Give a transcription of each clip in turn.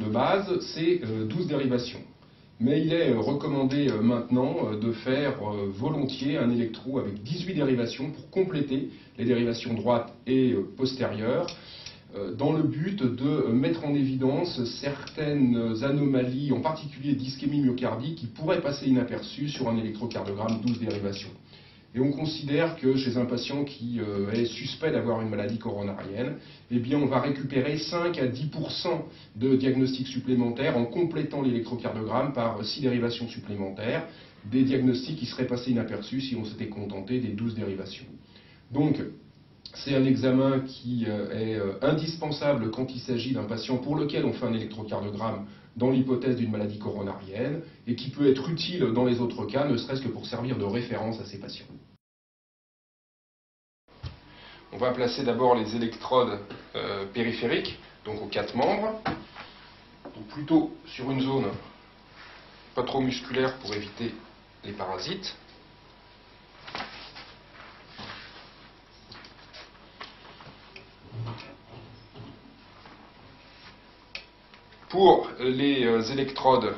de base, c'est 12 dérivations. Mais il est recommandé maintenant de faire volontiers un électro avec 18 dérivations pour compléter les dérivations droites et postérieures, dans le but de mettre en évidence certaines anomalies, en particulier d'ischémie myocardique, qui pourraient passer inaperçues sur un électrocardiogramme 12 dérivations. Et on considère que chez un patient qui est suspect d'avoir une maladie coronarienne, eh bien on va récupérer 5 à 10% de diagnostics supplémentaires en complétant l'électrocardiogramme par 6 dérivations supplémentaires, des diagnostics qui seraient passés inaperçus si on s'était contenté des 12 dérivations. Donc, c'est un examen qui est indispensable quand il s'agit d'un patient pour lequel on fait un électrocardiogramme dans l'hypothèse d'une maladie coronarienne et qui peut être utile dans les autres cas, ne serait-ce que pour servir de référence à ces patients. On va placer d'abord les électrodes périphériques, donc aux 4 membres, donc plutôt sur une zone pas trop musculaire pour éviter les parasites. Pour les électrodes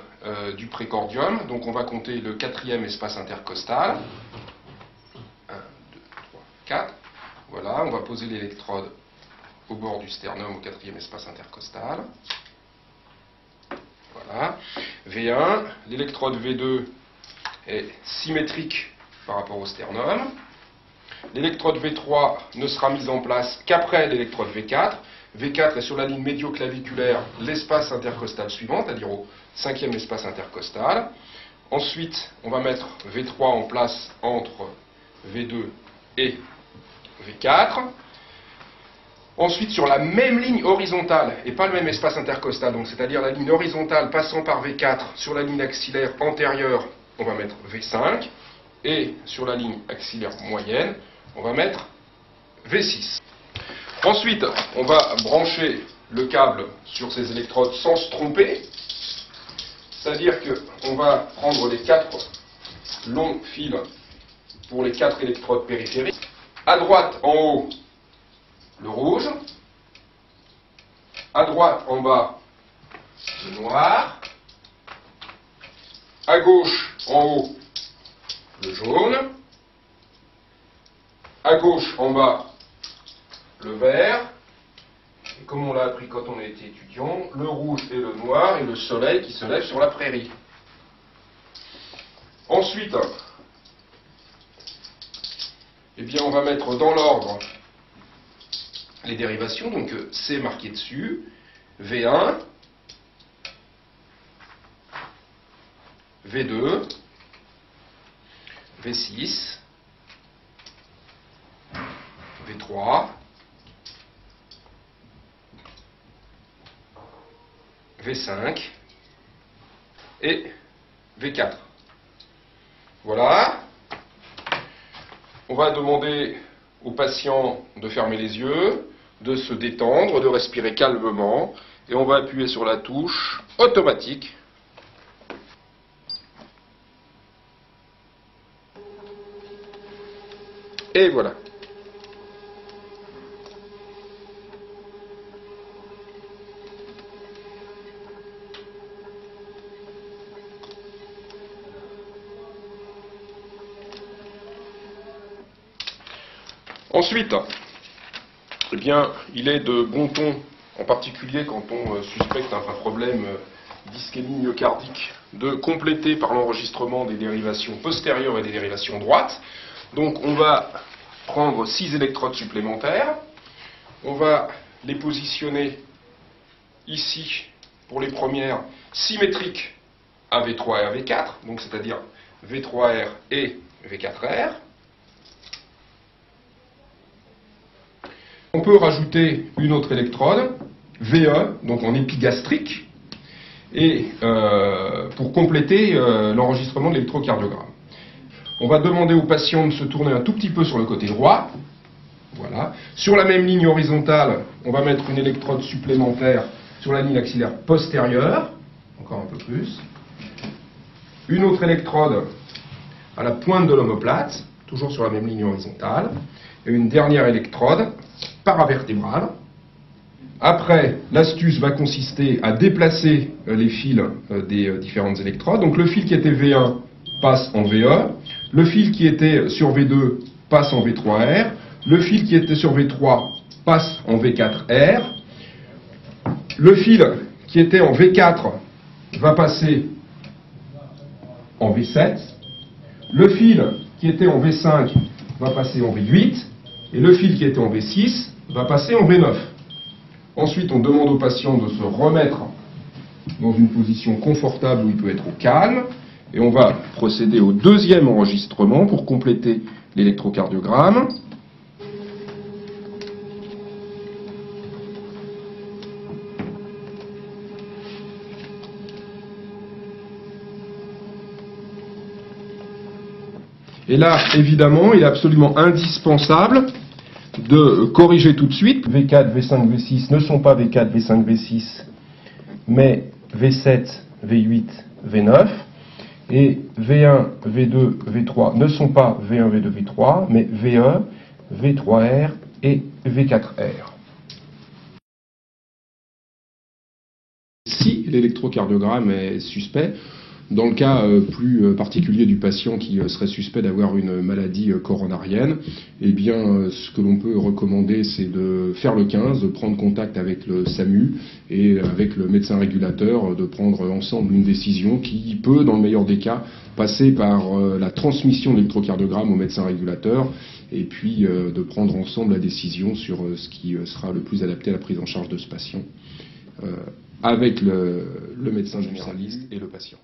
du précordium, donc on va compter le 4e espace intercostal. 1, 2, 3, 4. Voilà, on va poser l'électrode au bord du sternum, au 4e espace intercostal. Voilà. V1, l'électrode V2 est symétrique par rapport au sternum. L'électrode V3 ne sera mise en place qu'après l'électrode V4. V4 est sur la ligne médioclaviculaire, l'espace intercostal suivant, c'est-à-dire au 5e espace intercostal. Ensuite, on va mettre V3 en place entre V2 et V4. Ensuite, sur la même ligne horizontale, et pas le même espace intercostal, donc c'est-à-dire la ligne horizontale passant par V4 sur la ligne axillaire antérieure, on va mettre V5. Et sur la ligne axillaire moyenne, on va mettre V6. Ensuite, on va brancher le câble sur ces électrodes sans se tromper. C'est-à-dire qu'on va prendre les 4 longs fils pour les 4 électrodes périphériques. À droite, en haut, le rouge. À droite, en bas, le noir. À gauche, en haut, le jaune. À gauche, en bas, le vert. Et comme on l'a appris quand on était étudiant, le rouge et le noir et le soleil qui se lève sur la prairie. Ensuite, eh bien, on va mettre dans l'ordre les dérivations. Donc C marqué dessus, V1, V2, V6, V3, V5 et V4. Voilà. On va demander au patient de fermer les yeux, de se détendre, de respirer calmement, et on va appuyer sur la touche automatique. Et voilà. Ensuite, eh bien, il est de bon ton, en particulier quand on suspecte un problème d'ischémie myocardique, de compléter par l'enregistrement des dérivations postérieures et des dérivations droites. Donc on va prendre 6 électrodes supplémentaires, on va les positionner ici pour les premières symétriques à V3 et à V4, donc c'est-à-dire V3R et V4R. On peut rajouter une autre électrode, VE, donc en épigastrique, et pour compléter l'enregistrement de l'électrocardiogramme. On va demander au patient de se tourner un tout petit peu sur le côté droit. Voilà. Sur la même ligne horizontale, on va mettre une électrode supplémentaire sur la ligne axillaire postérieure, encore un peu plus. Une autre électrode à la pointe de l'omoplate, toujours sur la même ligne horizontale. Et une dernière électrode paravertébrale Après, l'astuce va consister à déplacer les fils des différentes électrodes. Donc le fil qui était V1 passe en VE, le fil qui était sur V2 passe en V3R, le fil qui était sur V3 passe en V4R, le fil qui était en V4 va passer en V7, le fil qui était en V5 va passer en V8, et le fil qui était en V6 va passer en V9. Ensuite, on demande au patient de se remettre dans une position confortable où il peut être au calme, et on va procéder au deuxième enregistrement pour compléter l'électrocardiogramme. Et là, évidemment, il est absolument indispensable de corriger tout de suite. V4, V5, V6 ne sont pas V4, V5, V6, mais V7, V8, V9. Et V1, V2, V3 ne sont pas V1, V2, V3, mais VE, V3R et V4R. Si l'électrocardiogramme est suspect, dans le cas plus particulier du patient qui serait suspect d'avoir une maladie coronarienne, eh bien, ce que l'on peut recommander, c'est de faire le 15, de prendre contact avec le SAMU et avec le médecin régulateur, de prendre ensemble une décision qui peut, dans le meilleur des cas, passer par la transmission de l'électrocardiogramme au médecin régulateur et puis de prendre ensemble la décision sur ce qui sera le plus adapté à la prise en charge de ce patient avec le médecin généraliste et le patient.